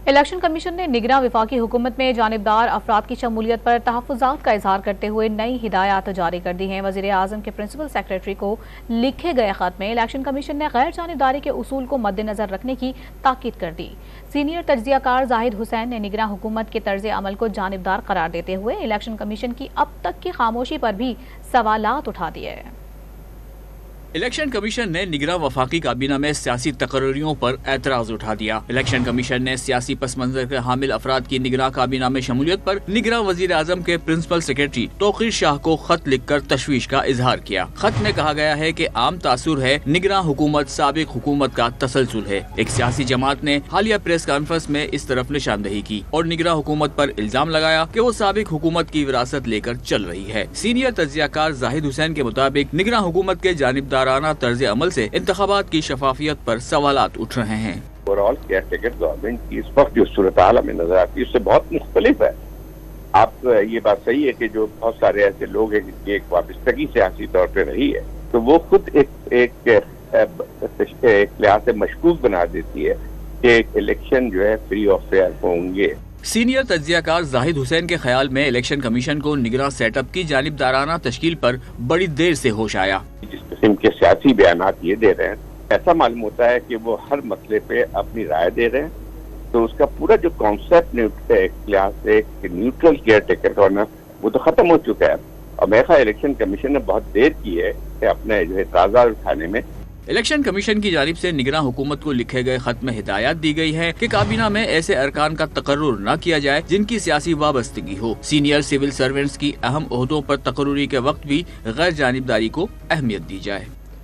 Election commission نے نگراں وفاقی حکومت میں جانبدار افراد کی شمولیت پر تحفظات کا اظہار کرتے ہوئے نئی ہدایات جاری کر دی ہیں۔ وزیر اعظم کے پرنسپل سیکریٹری کو لکھے گئے خط میں الیکشن کمیشن نے غیر جانبداری کے اصول کو مد نظر رکھنے کی تاکید کر دی۔ سینئر تجزیہ کار زاہد حسین نے نگراں حکومت کے طرز عمل کو جانبدار قرار دیتے ہوئے الیکشن کمیشن کی اب تک کی خاموشی پر بھی سوالات اٹھا دیے۔ الیکشن کمیشن نے نگراں وفاقی کابینہ میں سیاسی تقرریوں پر اعتراض اٹھا دیا۔ الیکشن کمیشن نے سیاسی پس منظر کے حامل افراد کی نگراں کابینہ میں شمولیت پر نگراں وزیر اعظم کے پرنسپل سیکریٹری توقیر شاہ کو خط لکھ کر تشویش کا اظہار کیا۔ خط میں کہا گیا ہے کہ عام تاثر ہے نگراں حکومت سابق حکومت کا تسلسل ہے۔ ایک سیاسی جماعت نے حالیہ پریس کانفرنس میں اس طرف نشاندہی کی اور نگراں حکومت پر الزام لگایا کہ وہ سابق حکومت کی وراثت لے کر چل رہی ہے۔ سینئر تجزیہ کار زاہد حسین کے مطابق نگراں حکومت کے جانبدارانہ طرز عمل سے انتخابات کی شفافیت پر سوالات اٹھ رہے ہیں۔ اوورآل کیئر ٹیکر گورنمنٹ کی اس وقت جو صورتحال ہمیں نظر آتی ہے اس سے بہت مختلف ہے۔ آپ یہ بات صحیح ہے کہ جو بہت سارے ایسے لوگ ہیں جن کی ایک وابستگی سیاسی طور پہ رہی ہے تو وہ خود ایک لحاظ سے مشکوک بنا دیتی ہے کہ الیکشن جو ہے فری اور فیئر ہوں گے۔ سینئر تجزیہ کار زاہد حسین کے خیال میں الیکشن کمیشن کو نگراں سیٹ اپ کی جانبدارانہ تشکیل پر بڑی دیر سے ہوش آیا۔ جس قسم کے سیاسی بیانات یہ دے رہے ہیں ایسا معلوم ہوتا ہے کہ وہ ہر مسئلے پہ اپنی رائے دے رہے ہیں، تو اس کا پورا جو کانسیپٹ لحاظ سے نیوٹرل کیئر ٹیکر ہونا وہ تو ختم ہو چکا ہے۔ اور میرے خیال الیکشن کمیشن نے بہت دیر کی ہے کہ اپنے جو اعتراضات اٹھانے میں۔ الیکشن کمیشن کی جانب سے نگراں حکومت کو لکھے گئے خط میں ہدایات دی گئی ہے کہ کابینہ میں ایسے ارکان کا تقرر نہ کیا جائے جن کی سیاسی وابستگی ہو۔ سینئر سول سرونٹس کی اہم عہدوں پر تقرری کے وقت بھی غیر جانبداری کو اہمیت دی جائے۔